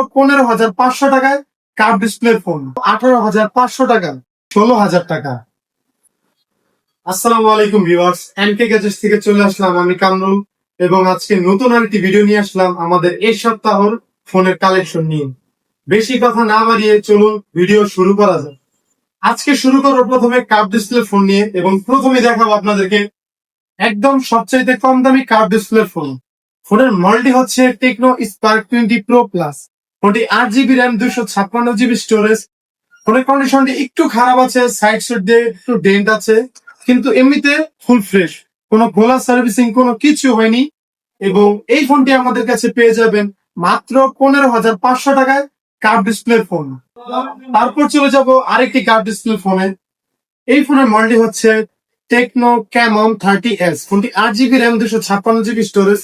15,500 টাকায় curve display phone, 18,500 টাকা, 16,000 টাকা। আসসালামু আলাইকুম ভিউয়ার্স, এমকে গ্যাজেটস থেকে চলে আসলাম আমি কামরুল, এবং আজকে নতুন আরেকটি ভিডিও নিয়ে আসলাম আমাদের এই সপ্তাহের ফোনের কালেকশন নিয়ে। বেশি কথা না বাড়িয়ে চলুন ভিডিও শুরু করা যাক। আজকে শুরু করবো প্রথমে কার্ভ ডিসপ্লে ফোন নিয়ে, এবং প্রথমে দেখাবো আপনাদেরকে একদম সবচাইতে কম দামি কার্ভ ডিসপ্লে ফোন। ফোনের মডেলটি হচ্ছে টেকনো স্পার্ক 20 প্রো প্লাস। ফোনটি 8 জিবি র্যাম, 256 জিবি স্টোরেজ। ফোনের কন্ডিশনটি একটু খারাপ আছে, সাইড সাইড দিয়ে একটু ডেন্ট আছে, কিন্তু এমনিতে ফুল ফ্রেশ, কোনো গোলা সার্ভিসিং কোনো কিছু হয়নি। এবং এই ফোনটি আমাদের কাছে পেয়ে যাবেন মাত্র 15,500 টাকায় কার্ভ ডিসপ্লে ফোন। তারপর চলে যাব আরেকটি কার্ভ ডিসপ্লে ফোনে। এই ফোনের মডেলটি হচ্ছে টেকনো ক্যামন 30S। ফোনটি 8 জিবি র্যাম, 256 জিবি স্টোরেজ।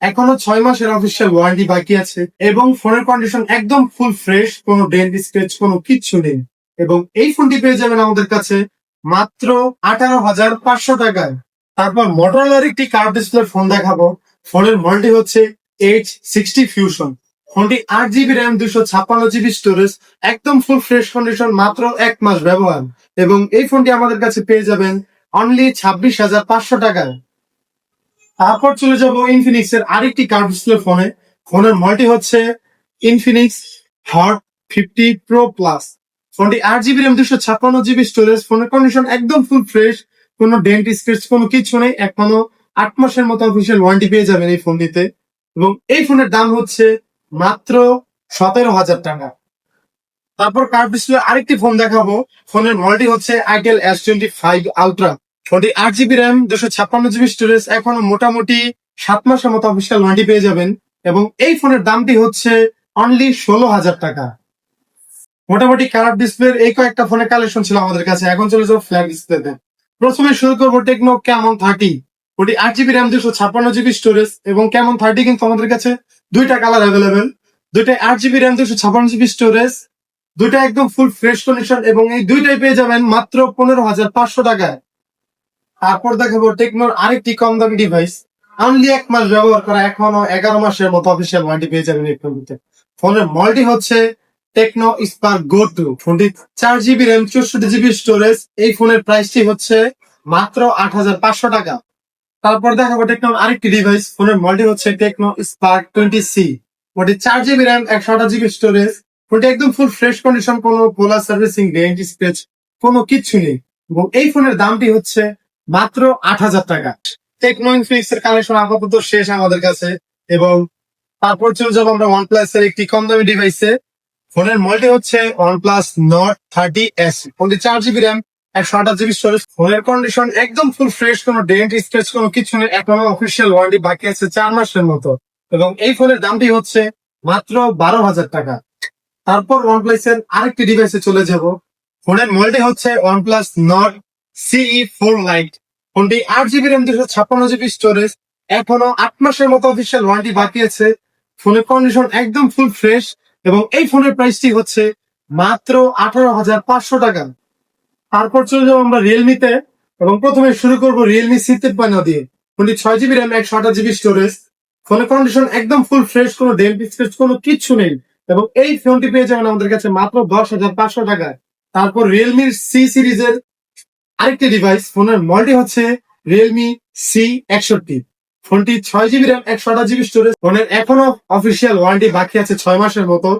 এখনো 6 মাসের অফিসিয়াল ওয়ারেন্টি বাকি আছে, এবং ফোনের কন্ডিশন একদম ফুল ফ্রেশ, কোনো ডেন্ট স্ক্র্যাচ কোনো কিচ্ছু নেই। এবং এই ফোনটি পেয়ে যাবেন আমাদের কাছে মাত্র 18,500 টাকায়। তারপর মোটরোলার একটি কার্ভ ডিসপ্লে ফোন দেখাবো। ফোনের মডেলটি হচ্ছে H60 ফিউশন। ফোনটি 8 জিবি র্যাম, 256 জিবি স্টোরেজ। একদম ফুল ফ্রেশ কন্ডিশন, মাত্র 1 মাস ব্যবহার। এবং এই ফোনটি আমাদের কাছে পেয়ে যাবেন অনলি 26,500 টাকায়। তারপর চলে যাব ইনফিনিক্স এর আরেকটি কার্ভ ডিসপ্লে ফোনে। ফোনের মডেলটি হচ্ছে ইনফিনিক্স হট 50 প্রো প্লাস। ফোনটি 8 জিবি র্যাম, 256 জিবি স্টোরেজ। ফোনের কন্ডিশন একদম ফুল ফ্রেশ, কোনো ডেন্ট স্ক্র্যাচ কোনো কিছু নেই। এখনো 8 মাসের মতো অফিসিয়াল ওয়ারেন্টি পেয়ে যাবেন এই ফোনটিতে। এবং এই ফোনের দাম হচ্ছে মাত্র 17,000 টাকা। তারপর কার্ভ ডিসপ্লে আরেকটি ফোন দেখাবো। ফোনের মডেলটি হচ্ছে আইটেল S25 আলট্রা। ফোনটি 8 জিবি র্যাম, 256 জিবি স্টোরেজ। এখনো মোটামুটি 7 মাসের মতো অফিসিয়াল ওয়ারেন্টি পেয়ে যাবেন। এবং এই ফোনের দামটি হচ্ছে অনলি 16,000 টাকা। মোটামুটি কার্ভ ডিসপ্লের এই কয়েকটা ফোনের কালেকশন ছিল আমাদের কাছে। এখন চলে যাবো ফ্ল্যাগ ডিসপ্লেতে। প্রথমে শুরু করবো টেকনো ক্যামন 30। ওটি 8 জিবি র্যাম, 256 জিবি স্টোরেজ। এবং ক্যামন 30 কিন্তু আমাদের কাছে দুইটা কালার অ্যাভেলেবেল। দুইটাই 8 জিবি র্যাম, 256 জিবি স্টোরেজ। দুইটা একদম ফুল ফ্রেশ কন্ডিশন, এবং এই দুইটাই পেয়ে যাবেন মাত্র 15,500 টাকায়। তারপর দেখাবো টেকনোর আরেকটি কম দামি ডিভাইস। অনলি 1 মাস ব্যবহার করা, এখনো 11 মাসের মতো অফিসিয়াল ওয়ারেন্টি পেয়ে যাবেন এই ফোনটিতে। ফোনের মডেলটি হচ্ছে টেকনো স্পার্ক গো 2। ফোনটি 4 জিবি র্যাম, 64 জিবি স্টোরেজ। এই ফোনের প্রাইসটি হচ্ছে মাত্র 8,500 টাকা। তারপর দেখাবো টেকনোর আরেকটি ডিভাইস। ফোনের মডেলটি হচ্ছে টেকনো স্পার্ক 20C। ফোনটি 4 জিবি র্যাম, 128 জিবি স্টোরেজ। ফোনটি একদম ফুল ফ্রেশ কন্ডিশন, কোনো পোলা সার্ভিসিং ডেন্ট স্ক্র্যাচ কোনো কিচ্ছু নেই। এবং এই ফোনের দামটি হচ্ছে মাত্র 8,000 টাকা। টেকনো ইনফিনিক্স এর কালেকশন আপাতত শেষ আমাদের কাছে। এবং তারপর চলে যাবো আমরা ওয়ানপ্লাস এর একটি কম দামি ডিভাইসে। ফোনের মডেলটি হচ্ছে ওয়ানপ্লাস নট 30S। ফোনটি 4 জিবি র্যাম, 128 জিবি স্টোরেজ। ফোনের কন্ডিশন একদম ফুল ফ্রেশ, কোনো ডেন্ট স্ক্র্যাচ কোনো কিছু নেই। এখনো অফিসিয়াল ওয়ারেন্টি বাকি আছে 4 মাসের মতো। এবং এই ফোনের দামটি হচ্ছে মাত্র 12,000 টাকা। তারপর ওয়ানপ্লাস এর আরেকটি ডিভাইসে চলে যাব। ফোনের মডেলটি হচ্ছে ওয়ানপ্লাস নট CE4 লাইট। ফোনটি 8 জিবি র্যাম, 256 জিবি স্টোরেজ। এখনো 8 মাসের মতো অফিসিয়াল ওয়ারেন্টি বাকি আছে। ফোনের কন্ডিশন একদম ফুল ফ্রেশ, এবং এই ফোনের প্রাইসটি হচ্ছে মাত্র 18,500 টাকা। তারপর চলে যাবো আমরা রিয়েলমিতে, এবং প্রথমে শুরু করবো রিয়েলমি C53 দিয়ে। ফোনটি 6 জিবি র্যাম, 128 জিবি স্টোরেজ। ফোনের কন্ডিশন একদম ফুল ফ্রেশ, কোনো ডেন্ট স্ক্র্যাচ কোনো কিচ্ছু নেই। এবং এই ফোনটি পেয়ে যাবেন আমাদের কাছে মাত্র 10,500 টাকায়। তারপর রিয়েলমির সি সিরিজের আরেকটি ডিভাইস। ফোনের মডেলটি হচ্ছে রিয়েলমি C61। ফোনটি 6 জিবি র্যাম, 128 জিবি স্টোরেজ। ফোনের এখনো অফিসিয়াল ওয়ারেন্টি বাকি আছে 6 মাসের মতো।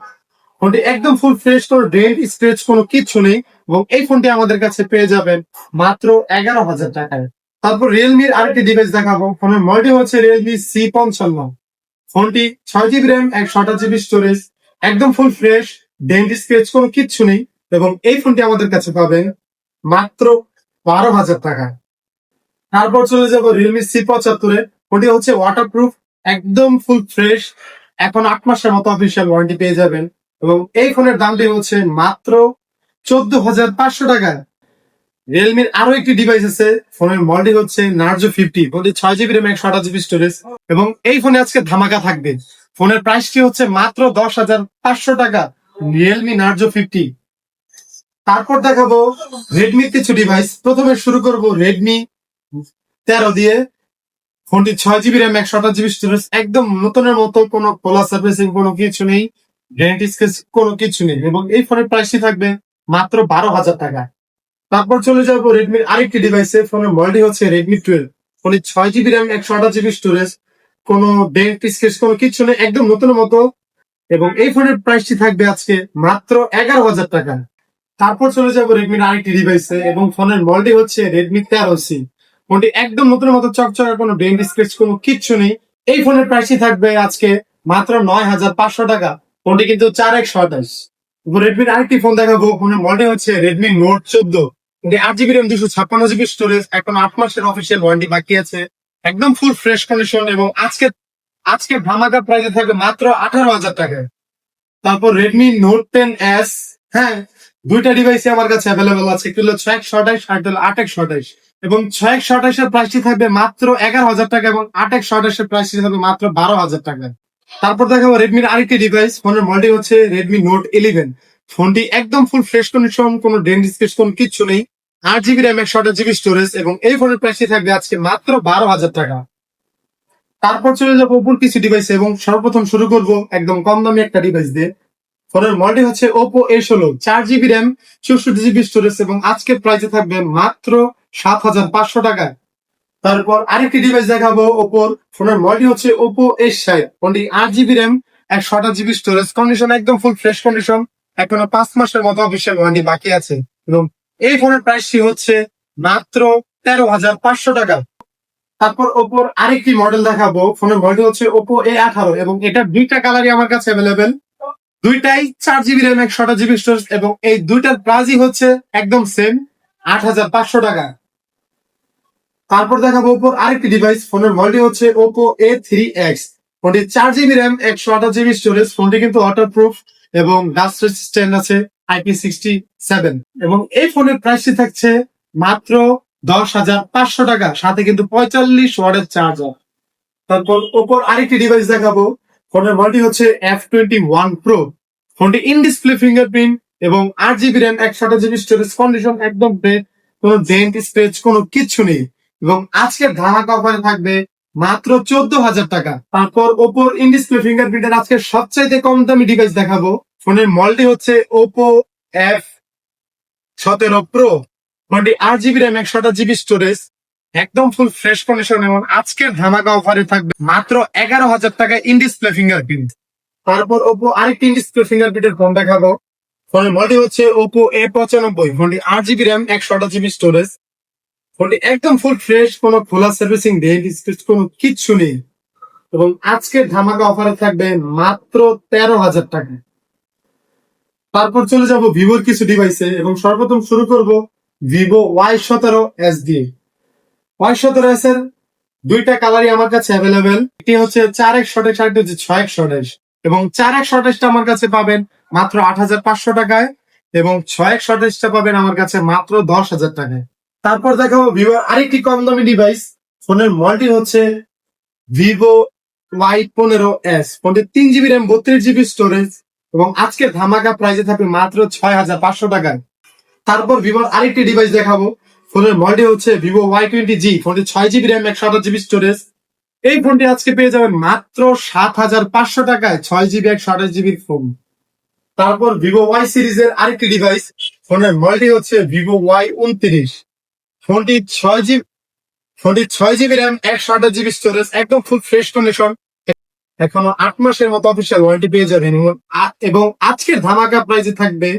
ফোনটি একদম ফুল ফ্রেশ, কোনো ডেন্ট স্ক্র্যাচ কোনো কিচ্ছু নেই। এবং এই ফোনটি আমাদের কাছে পেয়ে যাবেন মাত্র 11,000 টাকায়। তারপর রিয়েলমির আরেকটি ডিভাইস দেখাবো। ফোনের মডেলটি হচ্ছে রিয়েলমি C55। ফোনটি 6 জিবি র্যাম, 128 জিবি স্টোরেজ। একদম ফুল ফ্রেশ, ডেন্ট স্ক্র্যাচ কোনো কিচ্ছু নেই। এবং এই ফোনটি আমাদের কাছে পাবেন মাত্র 12,000 টাকা। তারপর চলে যাবো রিয়েলমি C75। ফোনটি হচ্ছে ওয়াটারপ্রুফ, একদম ফুল ফ্রেশ। এখন 8 মাসের মতো অফিসিয়াল ওয়ারেন্টি পেয়ে যাবেন। এবং এই ফোনের দামটি হচ্ছে মাত্র 14,500 টাকা। রিয়েলমির আরো একটি ডিভাইস আছে। ফোনের মডেলটি হচ্ছে নার্জো 50। ফোনটি 6 জিবি র্যাম, 128 জিবি স্টোরেজ। এবং এই ফোনে আজকে ধামাকা থাকবে। ফোনের প্রাইসটি হচ্ছে মাত্র 10,500 টাকা, রিয়েলমি নার্জো 50। তারপর দেখাবো রেডমির কিছু ডিভাইস। প্রথমে শুরু করব রেডমি 13 দিয়ে। ফোনটি 6 জিবি র্যাম, 128 জিবি স্টোরেজ। একদম নতুনের মতো, কোনো পোলা সার্ভিসিং কোনো কিছু নেই। ডেন্ট স্কেচ কোনো কিছু নেই এবং এই ফোনের প্রাইসটি থাকবে মাত্র 12,000 টাকা। তারপর চলে যাবো রেডমির আরেকটি ডিভাইসে। ফোনের মডেলটি হচ্ছে রেডমি 12। ফোনে 6 জিবি র্যাম, 128 জিবি স্টোরেজ, কোনো ডেন্ট স্কেচ কোনো কিছু নেই, একদম নতুন মতো। এবং এই ফোনের প্রাইসটি থাকবে আজকে মাত্র 11,000 টাকা। তারপর চলে যাবো রেডমির আরেকটি ডিভাইসে এবং ফোনের মডেলটি হচ্ছে রেডমি 13C। ফোনটি একদম নতুন মতো চকচকে, কোনো ডেন্ট স্ক্র্যাচ কোনো কিচ্ছু নেই। এই ফোনের প্রাইসই থাকবে আজকে মাত্র 9,500 টাকা। ফোনটি কিন্তু 4x28। রেডমির আরেকটি ফোন দেখাবো। ফোনের মডেল হচ্ছে Redmi note 14। 8 GB RAM, 256 GB storage, এখন 8 মাসের অফিসিয়াল ওয়ারেন্টি বাকি আছে, একদম ফুল ফ্রেশ কন্ডিশন এবং আজকে আজকে ধামাকা প্রাইসে থাকবে মাত্র 18,000 টাকায়। তারপর রেডমি নোট 10S। হ্যাঁ, দুইটা ডিভাইসই আমার কাছে অ্যাভেলেবল আছে, একটি হলো 6x28 আর একটা হলো 8x28। এবং 6x28 এর প্রাইসটি থাকবে মাত্র 11,000 টাকা এবং 8x28 এর প্রাইসটি থাকবে মাত্র 12,000 টাকা। তারপর দেখাবো রেডমির আরেকটি ডিভাইস। ফোনের মডেল হচ্ছে রেডমি নোট 11। ফোনটি একদম ফুল ফ্রেশ কন্ডিশন, কোনো ডেন্ট স্ক্র্যাচ কোনো কিচ্ছু নেই, 8 জিবি র্যাম, 128 জিবি স্টোরেজ এবং এই ফোনের প্রাইসটি থাকবে আজকে মাত্র 12,000 টাকা। তারপর চলে যাবো ওপোর কিছু ডিভাইস এবং সর্বপ্রথম শুরু করব একদম কম দামি একটা ডিভাইস দিয়ে। ফোনের মডেল হচ্ছে Oppo A16। 4 GB RAM, 64 GB storage এবং আজকের প্রাইসে থাকবে মাত্র 7,500 টাকায়। তারপর আরেকটি ডিভাইস দেখাবো ওপোর। ফোনের মডেল হচ্ছে ওপো S60। ফোনটি 8 GB RAM, 128 GB storage, condition একদম ফুল ফ্রেশ কন্ডিশন, এখনো 5 মাসের মতো অফিসিয়াল ওয়ারেন্টি বাকি আছে এবং এই ফোনের প্রাইসটি হচ্ছে মাত্র 13,500 টাকা। তারপর ওপোর আরেকটি মডেল দেখাবো। ফোনের মডেল হচ্ছে ওপো A18 এবং এটা দুইটা কালারই আমার কাছে অ্যাভেলেবেল। দুইটাই 4 জিবি র্যাম, 128 জিবি স্টোরেজ এবং এই দুইটার প্রাইসই হচ্ছে একদম সেম, 8,500 টাকা। তারপর দেখাবো ওপোর আরেকটি ডিভাইস। ফোনের মডেল হচ্ছে ওপো A3X। ফোনটি 4 জিবি র্যাম, 128 জিবি স্টোরেজ, ফোনটি কিন্তু ওয়াটারপ্রুফ এবং ডাস্ট রেজিস্ট্যান্ট আছে, IP67। এবং এই ফোনের প্রাইসটি থাকছে মাত্র 10,500 টাকা, সাথে কিন্তু 45 ওয়াটের চার্জার। তারপর ওপর আরেকটি ডিভাইস দেখাবো। ফোনের মডেল হচ্ছে F21 Pro। ফোনটি ইন ডিসপ্লে ফিঙ্গারপ্রিন্ট এবং 8 GB RAM, 128 GB storage, condition একদম গ্রেট, কোনো ডেন্ট স্ক্র্যাচ কোনো কিচ্ছু নেই এবং আজকের ধামাকা অফারে থাকবে মাত্র 14,000 টাকা। তারপর ওপোর ইন ডিসপ্লে ফিঙ্গারপ্রিন্টের আজকে সবচাইতে কম দামি ডিভাইস দেখাবো। ফোনের মডেলটি হচ্ছে ওপো F17 Pro। ফোনটি 8 জিবি র্যাম, 128 জিবি স্টোরেজ, একদম ফুল ফ্রেশ কন্ডিশন এবং আজকের ধামাকা অফারে থাকবে মাত্র 11,000 টাকা ইন ডিসপ্লে ফিঙ্গারপ্রিন্ট। তারপর ওপো আরেকটি ইন ডিসপ্লে ফিঙ্গারপ্রিন্টের ফোন দেখাবো। ফোনের মডেল হচ্ছে ওপো A95। ফোনটি 8 জিবি র্যাম, 128 জিবি স্টোরেজ, ফোনটি একদম ফুল ফ্রেশ, কোনো খোলা সার্ভিসিং ডেন্ট স্ক্র্যাচ কোনো কিচ্ছু নেই এবং আজকের ধামাকা অফারে থাকবে মাত্র 13,000 টাকা। তারপর চলে যাব ভিভোর কিছু ডিভাইসে এবং সর্বপ্রথম শুরু করব vivo Y17s দিয়ে। Y17s এর দুইটা কালারই আমার কাছে অ্যাভেলেবেল, একটি হচ্ছে 4x28, আরেকটি হচ্ছে 6x28। এবং 4x28টা আমার কাছে পাবেন মাত্র 8,500 টাকায় এবং 6x28টা পাবেন আমার কাছে মাত্র 10,000 টাকায়। তারপর দেখাবো ভিভোর আরেকটি কম দামি ডিভাইস। ফোনের মডেলটি হচ্ছে vivo Y15s। ফোনটি 3 জিবি র্যাম, 32 জিবি স্টোরেজ এবং আজকের ধামাকা প্রাইসে থাকবে মাত্র 6,500 টাকায়। তারপর ভিভোর আরেকটি ডিভাইস দেখাবো। ফোনের মডেল হচ্ছে vivo Y20G। ফোনটি 6 জিবি র্যাম, 128 জিবি স্টোরেজ। এই ফোনটি আজকে পেয়ে যাবেন মাত্র 7,500 টাকায়, 6 জিবি 128 জিবির ফোন। তারপর vivo Y সিরিজের আরেকটি ডিভাইস। ফোনের মডেলটি হচ্ছে vivo Y29। ফোনটি 6 জিবি ফোনটি 6 জিবি র্যাম, 128 জিবি স্টোরেজ, একদম ফুল ফ্রেশ কন্ডিশন, এখনো 8 মাসের মতো অফিসিয়াল ওয়ারেন্টি পেয়ে যাবেন এবং আজকের ধামাকা প্রাইসে থাকবে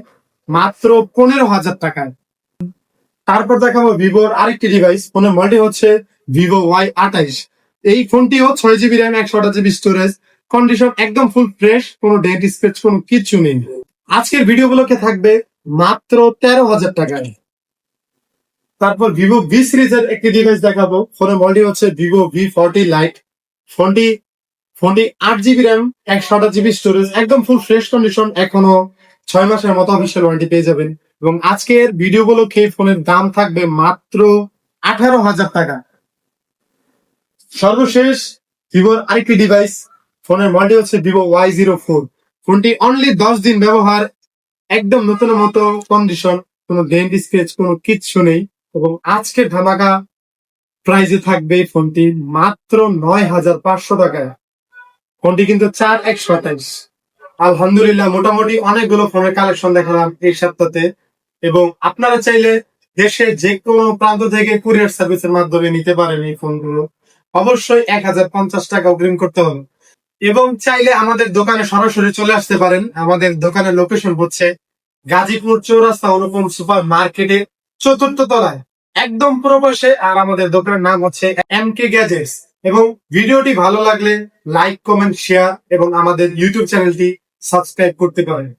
মাত্র 15,000 টাকায়। তারপর দেখাবো ভিভোর আরেকটি ডিভাইস। ফোনের মডেল হচ্ছে vivo Y28। এই ফোনটিও 6 GB RAM, 128 GB storage, condition একদম ফুল ফ্রেশ, কোনো ডেন্ট স্ক্র্যাচ কোনো কিচ্ছু নেই। আজকের ভিডিওগুলোকে থাকবে মাত্র 13,000 টাকায়। তারপর ভিভো V সিরিজের একটি ডিভাইস দেখাবো। ফোনের মডেল হচ্ছে vivo V40 Lite। ফোনটি ফোনটি 8 জিবি র্যাম, 128 জিবি স্টোরেজ, একদম ফুল ফ্রেশ কন্ডিশন, এখনো 6 মাসের মতো অফিসিয়াল ওয়ারেন্টি পেয়ে যাবেন এবং আজকের ভিডিও গুলোকে ফোনের দাম থাকবে মাত্র 18,000 টাকা। সর্বশেষ ভিভোর আরেকটি ডিভাইস। ফোনের মডেল হচ্ছে vivo Y04। ফোনটি অনলি 10 দিন ব্যবহার, একদম নতুন মতো কন্ডিশন, কোনো ডেন্ট স্ক্র্যাচ কোনো কিচ্ছু নেই এবং আজকের ধামাকা প্রাইসে থাকবে ফোনটি মাত্র 9,500 টাকায়। ফোনটি কিন্তু 4x27। আলহামদুলিল্লাহ মোটামুটি অনেকগুলো ফোনের কালেকশন দেখালাম এই সপ্তাহে। এবং আপনারা চাইলে দেশের যে কোনো প্রান্ত থেকে কুরিয়ার সার্ভিসের মাধ্যমে নিতে পারেন এই ফোনগুলো। অবশ্যই 1050 টাকা অগ্রিম করতে হবে। এবং চাইলে আমাদের দোকানে সরাসরি চলে আসতে পারেন। আমাদের দোকানের লোকেশন হচ্ছে গাজীপুর চৌরাস্তা অনুপম সুপার মার্কেটের 4th তলায়, একদম পুরো পাশে। আর আমাদের দোকানের নাম হচ্ছে এমকে গ্যাজেটস। এবং ভিডিওটি ভালো লাগলে লাইক, কমেন্ট, শেয়ার এবং আমাদের ইউটিউব চ্যানেলটি সাবস্ক্রাইব করতে পারেন।